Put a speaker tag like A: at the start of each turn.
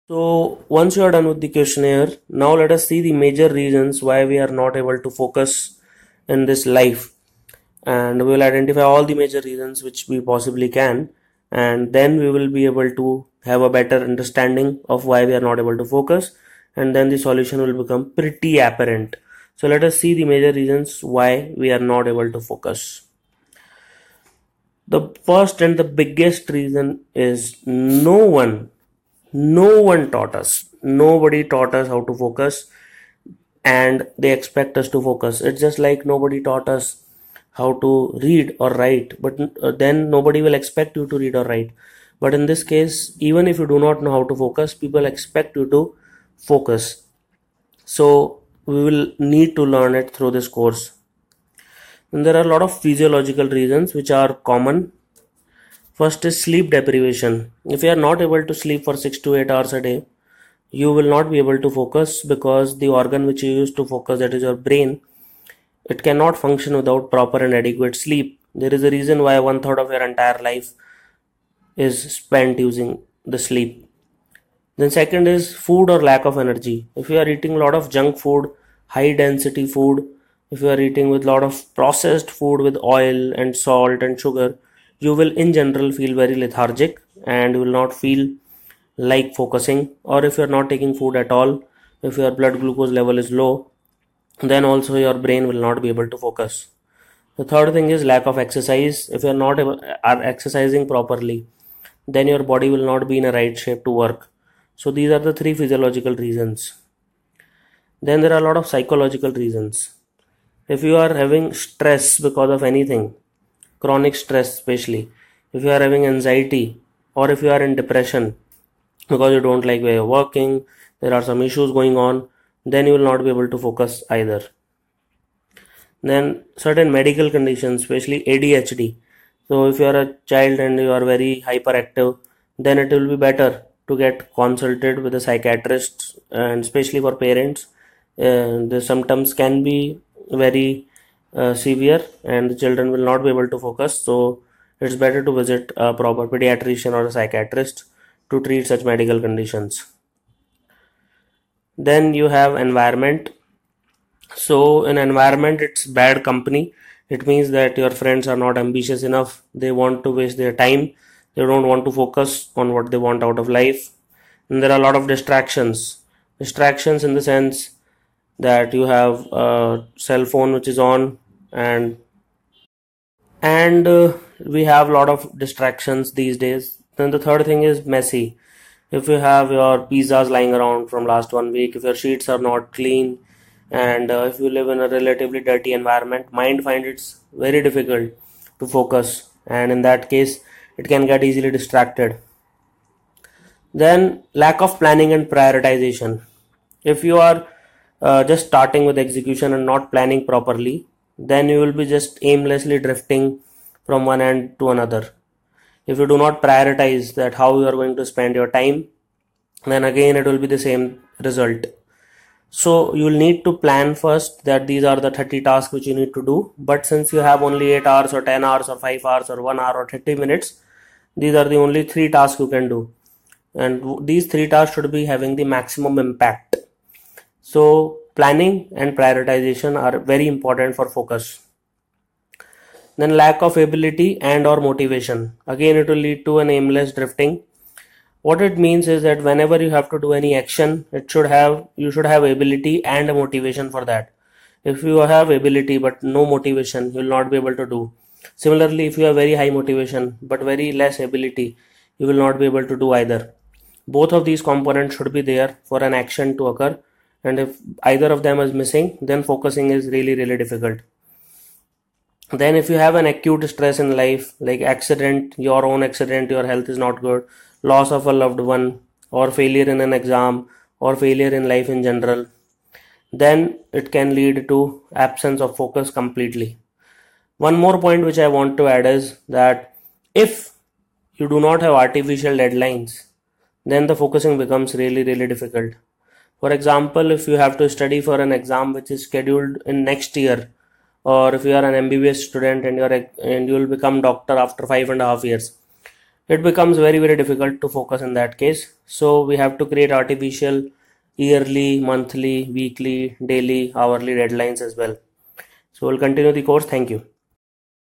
A: So once you are done with the questionnaire, now let us see the major reasons why we are not able to focus in this life. And we will identify all the major reasons which we possibly can, and then we will be able to have a better understanding of why we are not able to focus, and then the solution will become pretty apparent. So let us see the major reasons why we are not able to focus. The first and the biggest reason is no one taught us. Nobody taught us how to focus, and they expect us to focus. It's just like nobody taught us how to read or write, but then nobody will expect you to read or write. But in this case, even if you do not know how to focus, people expect you to focus. So we will need to learn it through this course. And there are a lot of physiological reasons which are common. First is sleep deprivation. If you are not able to sleep for 6 to 8 hours a day, you will not be able to focus, because the organ which you use to focus, that is your brain, it cannot function without proper and adequate sleep. There is a reason why 1/3 of your entire life is spent using the sleep. Then second is food or lack of energy. If you are eating a lot of junk food, high density food, if you are eating with a lot of processed food with oil and salt and sugar, you will in general feel very lethargic and will not feel like focusing. Or if you are not taking food at all, if your blood glucose level is low, then also your brain will not be able to focus. The third thing is lack of exercise. If you are not are exercising properly, then your body will not be in a right shape to work. So these are the three physiological reasons. Then there are a lot of psychological reasons. If you are having stress because of anything, chronic stress especially, if you are having anxiety, or if you are in depression because you don't like where you're working, there are some issues going on, then you will not be able to focus either. Then certain medical conditions, especially ADHD. So if you are a child and you are very hyperactive, then it will be better to get consulted with a psychiatrist, and especially for parents, the symptoms can be very severe and the children will not be able to focus. So it's better to visit a proper pediatrician or a psychiatrist to treat such medical conditions. Then you have environment. So in environment, it's bad company. It means that your friends are not ambitious enough. They want to waste their time. They don't want to focus on what they want out of life. And there are a lot of distractions. Distractions in the sense that you have a cell phone which is on, and we have a lot of distractions these days. Then the third thing is messy. If you have your pizzas lying around from last 1 week, if your sheets are not clean, and if you live in a relatively dirty environment, mind finds it's very difficult to focus, and in that case it can get easily distracted. Then lack of planning and prioritization. If you are just starting with execution and not planning properly, then you will be just aimlessly drifting from one end to another. If you do not prioritize that how you are going to spend your time, then again it will be the same result. So you will need to plan first that these are the 30 tasks which you need to do. But since you have only 8 hours or 10 hours or 5 hours or 1 hour or 30 minutes, these are the only 3 tasks you can do. And these 3 tasks should be having the maximum impact. So planning and prioritization are very important for focus. Then lack of ability and or motivation. Again, it will lead to an aimless drifting. What it means is that whenever you have to do any action, you should have ability and a motivation for that. If you have ability but no motivation, you will not be able to do. Similarly, if you have very high motivation but very less ability, you will not be able to do either. Both of these components should be there for an action to occur, and if either of them is missing, then focusing is really difficult. Then if you have an acute stress in life, like accident, your own accident, your health is not good, loss of a loved one, or failure in an exam, or failure in life in general, then it can lead to absence of focus completely. One more point which I want to add is that if you do not have artificial deadlines, then the focusing becomes really difficult. For example, if you have to study for an exam which is scheduled in next year, or if you are an MBBS student and you will become doctor after 5.5 years, it becomes very very difficult to focus in that case. So we have to create artificial yearly, monthly, weekly, daily, hourly deadlines as well. So we'll continue the course. Thank you.